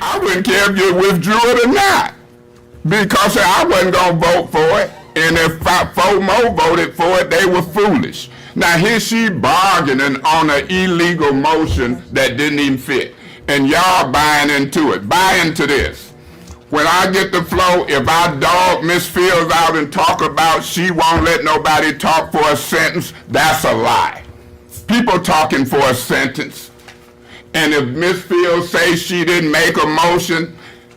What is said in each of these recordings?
I wouldn't care if you withdrew it or not, because I wasn't going to vote for it. And if 4 more voted for it, they were foolish. Now here she bargaining on an illegal motion that didn't even fit. And y'all buying into it. Buy into this. When I get the flow, if I dog Miss Fields out and talk about she won't let nobody talk for a sentence, that's a lie. People talking for a sentence. And if Miss Fields says she didn't make a motion,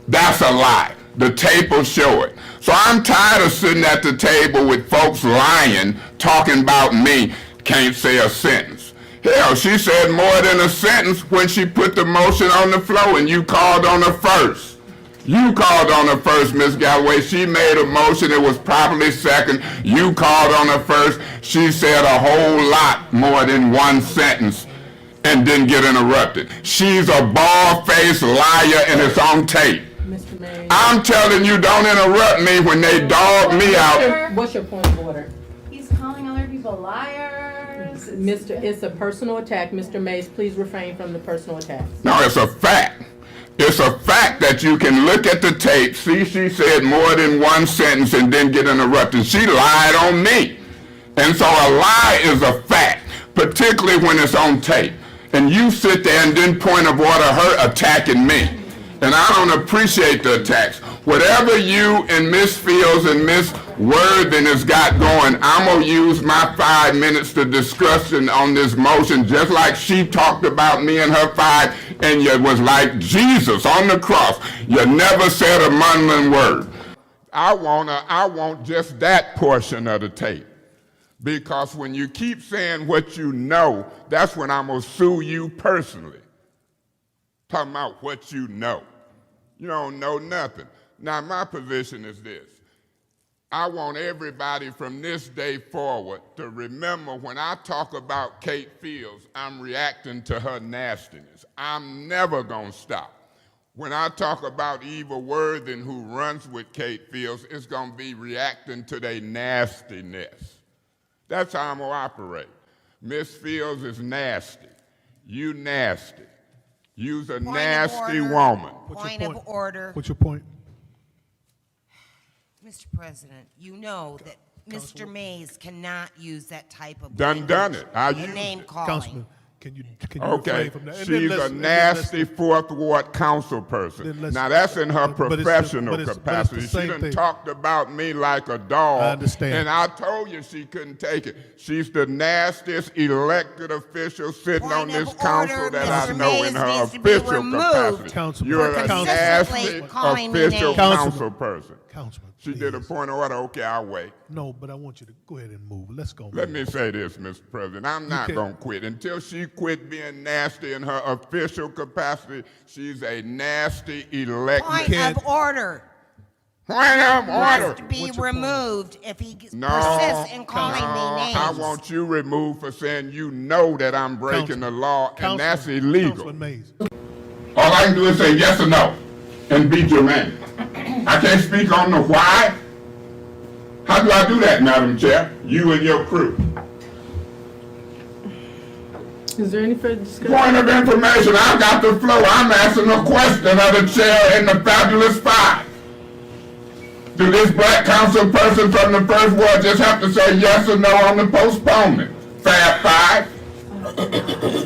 that's a lie. The tape will show it. So I'm tired of sitting at the table with folks lying, talking about me, can't say a sentence. Hell, she said more than a sentence when she put the motion on the floor and you called on her first. You called on her first, Ms. Galloway. She made a motion. It was probably second. You called on her first. She said a whole lot more than one sentence and didn't get interrupted. She's a bald-faced liar and it's on tape. Mr. Mayor. I'm telling you, don't interrupt me when they dog me out. What's your point of order? He's calling other people liars. It's a personal attack. Mr. Mays, please refrain from the personal attacks. No, it's a fact. It's a fact that you can look at the tape, see she said more than one sentence and didn't get interrupted. She lied on me. And so a lie is a fact, particularly when it's on tape. And you sit there and then point of order her attacking me. And I don't appreciate the attacks. Whatever you and Miss Fields and Miss Worthing has got going, I'm going to use my 5 minutes to discussion on this motion, just like she talked about me and her 5, and it was like Jesus on the cross. You never said a mumbling word. I want just that portion of the tape. Because when you keep saying what you know, that's when I'm going to sue you personally. Talking about what you know. You don't know nothing. Now, my position is this. I want everybody from this day forward to remember when I talk about Kate Fields, I'm reacting to her nastiness. I'm never going to stop. When I talk about Eva Worthing, who runs with Kate Fields, it's going to be reacting to their nastiness. That's how I'm going to operate. Miss Fields is nasty. You nasty. You's a nasty woman. Point of order. What's your point? Mr. President, you know that Mr. Mays cannot use that type of Done it. I used name it. calling. Councilman, can you Okay, refrain from that? And then she's a let's- nasty fourth ward council person. Then let's- Now that's in her but it's the- professional but it's the capacity. She same done thing. talked about me like a dog. I understand. And I told you she couldn't take it. She's the nastiest elected official sitting Point on this of council order, that I Mr. know Mays in her needs to be official removed. capacity. Councilman, You're a Councilman. nasty Consistently calling me official names. council person. Councilman, She did a please. point of order. Okay, I'll wait. No, but I want you to go ahead and move. Let's go. Let me say this, Mr. President. I'm not can't- going to quit. Until she quit being nasty in her official capacity, she's a nasty elected. Point of order. Point of order. Must be What's your removed if he No, persists in calling no, me names. I want you removed for saying you know that I'm breaking the law, and that's Councilman- illegal. Councilman Mays. All I can do is say yes or no and be germane. I can't speak on the why. How do I do that, Madam Chair? You and your crew. Is there any further discussion? Point of information, I got the floor. I'm asking a question of the chair and the fabulous 5. Do this black council person from the first ward just have to say yes or no on the postponement? Fab 5?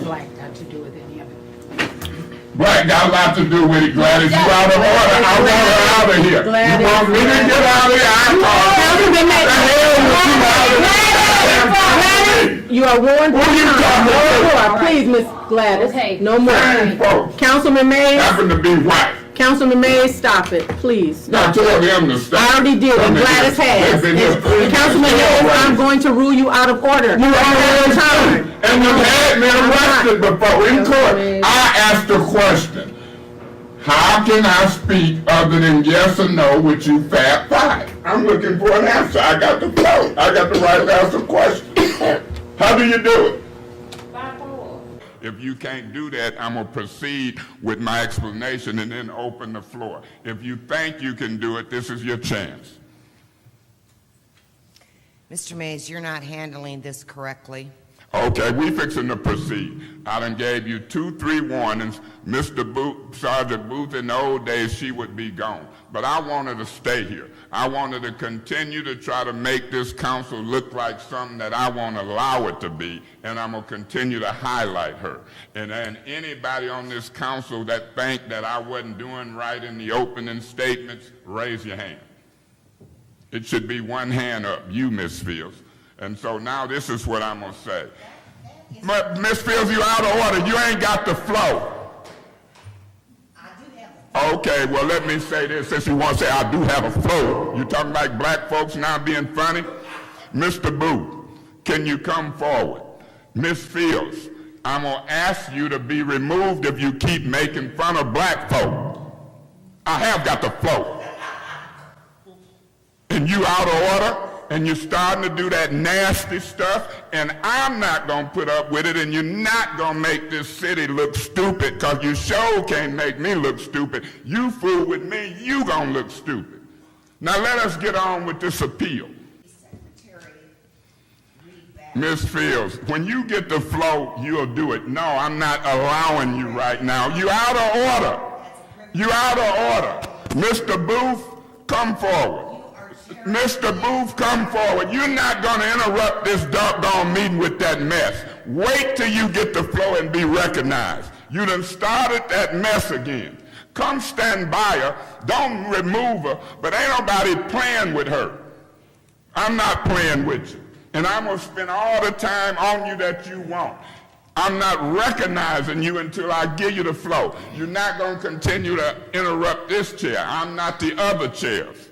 Black got to do with any of it. Black got a lot to do with it, Gladys. You out of order. I want her out of here. Gladys. You want me to get out of here? I You are warned. Who you talking No to? more. Please, Miss Gladys. Okay. No more. Fine folks. Councilman Mays. Happen to be white. Councilman Mays, stop it, please. I Stop. told him to stop. I already did, and They've been Gladys here- has. they've been here 3 And Councilman years Mays, already. I'm going to rule you out of order. You already time. and you've had me arrested before in court. I asked a question. How can I speak other than yes or no with you Fab 5? I'm looking for an answer. I got the flow. I got the right to ask a question. How do you do it? If you can't do that, I'm going to proceed with my explanation and then open the floor. If you think you can do it, this is your chance. Mr. Mays, you're not handling this correctly. Okay, we fixing to proceed. I done gave you 2-3 warnings. Mr. Booth, Sergeant Booth, in the old days, she would be gone. But I wanted to stay here. I wanted to continue to try to make this council look like something that I want to allow it to be, and I'm going to continue to highlight her. And then anybody on this council that think that I wasn't doing right in the opening statements, raise your hand. It should be one hand up, you, Miss Fields. And so now this is what I'm going to say. Miss Fields, you out of order. You ain't got the flow. Okay, well, let me say this. Since you want to say I do have a flow, you talking like black folks now being funny? Mr. Booth, can you come forward? Miss Fields, I'm going to ask you to be removed if you keep making fun of black folk. I have got the flow. And you out of order? And you're starting to do that nasty stuff, and I'm not going to put up with it, and you're not going to make this city look stupid, because you sure can't make me look stupid. You fool with me, you going to look stupid. Now let us get on with this appeal. Ms. Fields, when you get the flow, you'll do it. No, I'm not allowing you right now. You out of order. You out of order. Mr. Booth, come forward. Mr. Booth, come forward. You're not going to interrupt this doggone meeting with that mess. Wait till you get the flow and be recognized. You done started that mess again. Come stand by her. Don't remove her, but ain't nobody playing with her. I'm not playing with you. And I'm going to spend all the time on you that you want. I'm not recognizing you until I give you the flow. You're not going to continue to interrupt this chair. I'm not the other chairs.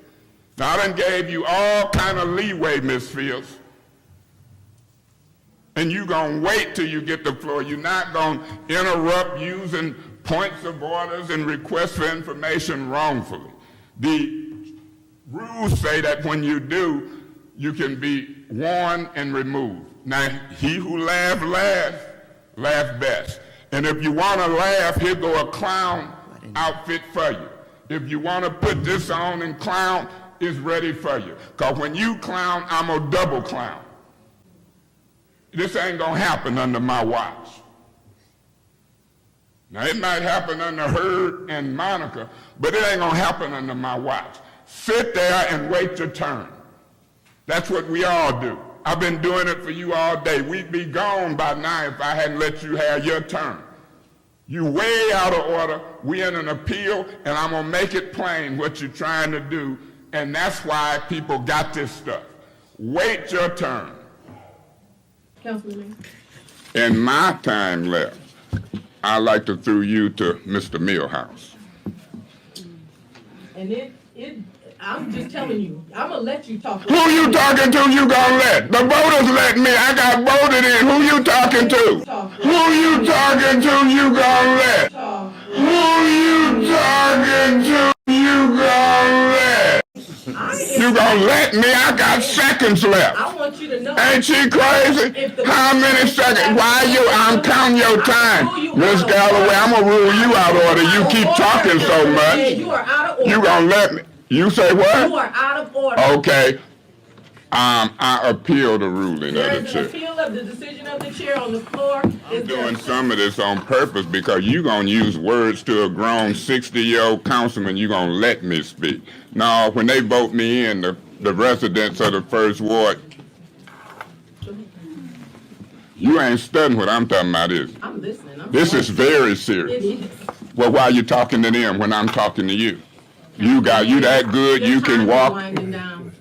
Now, I done gave you all kind of leeway, Miss Fields. And you going to wait till you get the floor. You're not going to interrupt using points of orders and requests for information wrongfully. The rules say that when you do, you can be warned and removed. Now, he who laughs last, laughs best. And if you want to laugh, here go a clown outfit for you. If you want to put this on and clown, is ready for you. Because when you clown, I'm a double clown. This ain't going to happen under my watch. Now, it might happen under Herb and Monica, but it ain't going to happen under my watch. Sit there and wait your turn. That's what we all do. I've been doing it for you all day. We'd be gone by now if I hadn't let you have your turn. You way out of order. We in an appeal, and I'm going to make it plain what you're trying to do. And that's why people got this stuff. Wait your turn. Councilman. In my time left, I'd like to throw you to Mr. Millhouse. And I'm just telling you, I'm gonna let you talk. Who you talking to you gonna let? The voters let me. I got voted in. Who you talking to? Who you talking to you gonna let? Who you talking to you gonna let? You gonna let me? I got seconds left. I want you to know. Ain't she crazy? How many seconds? Why you? I'm counting your time. Miss Galloway, I'm gonna rule you out of order. You keep talking so much. You are out of order. You gonna let me? You say what? You are out of order. Okay. I appeal the ruling of There the is an chair. appeal of the decision of the chair on the floor. I'm doing some of this on purpose because you gonna use words to a grown 60-year-old councilman. You gonna let me speak. No, when they vote me in, the residents of the first ward, you ain't studying what I'm talking about, is it? I'm listening. This is very serious. It is. Well, why are you talking to them when I'm talking to you? You that good, you can walk. Winding down.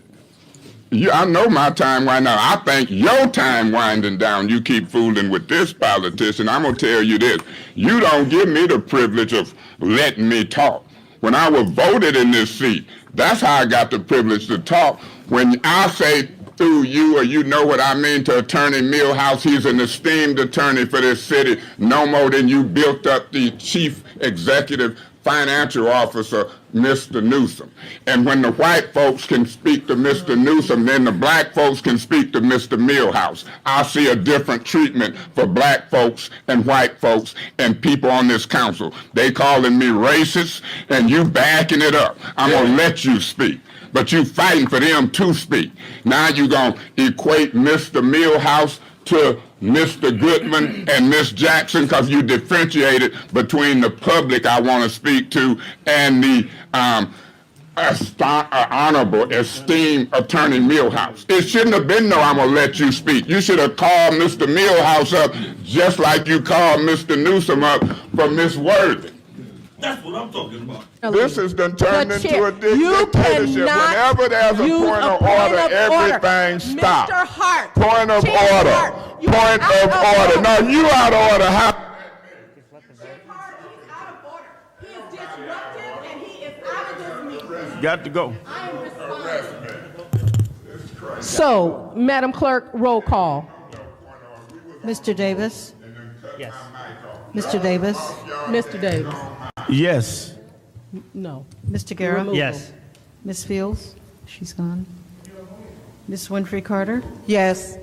I know my time winding down. I think your time winding down. You keep fooling with this politician. I'm going to tell you this. You don't give me the privilege of letting me talk. When I was voted in this seat, that's how I got the privilege to talk. When I say through you, or you know what I mean, to Attorney Millhouse, he's an esteemed attorney for this city, no more than you built up the chief executive financial officer, Mr. Newsom. And when the white folks can speak to Mr. Newsom, then the black folks can speak to Mr. Millhouse. I see a different treatment for black folks and white folks and people on this council. They calling me racist, and you backing it up. I'm gonna let you speak. But you fighting for them to speak. Now you gonna equate Mr. Millhouse to Mr. Goodman and Miss Jackson, because you differentiated between the public I want to speak to and the honorable, esteemed Attorney Millhouse. It shouldn't have been no I'm going to let you speak. You should have called Mr. Millhouse up just like you called Mr. Newsom up for Miss Worthy. That's what I'm talking about. This has been turned But into Chair, a you dictatorship. cannot Whenever there's a use point a of point order, of everything order. stops. Mr. Hart. Point of Chair order. Hart, you Point are out of of order. order. No, you out of order. How? Got to go. So, Madam Clerk, roll call. Mr. Davis? Yes. Mr. Davis? Mr. Davis. Yes. No. Mr. Guerra? Remove Yes. him. Ms. Fields? She's gone. Ms. Winfrey Carter? Yes.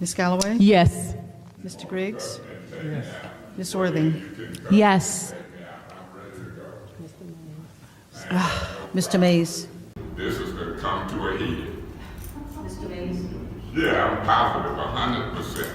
Ms. Galloway? Yes. Mr. Griggs? Yes. Ms. Worthing? Yes. Mr. Mays? This is going to come to a head. Mr. Mays? Yeah, I'm positive, 100%.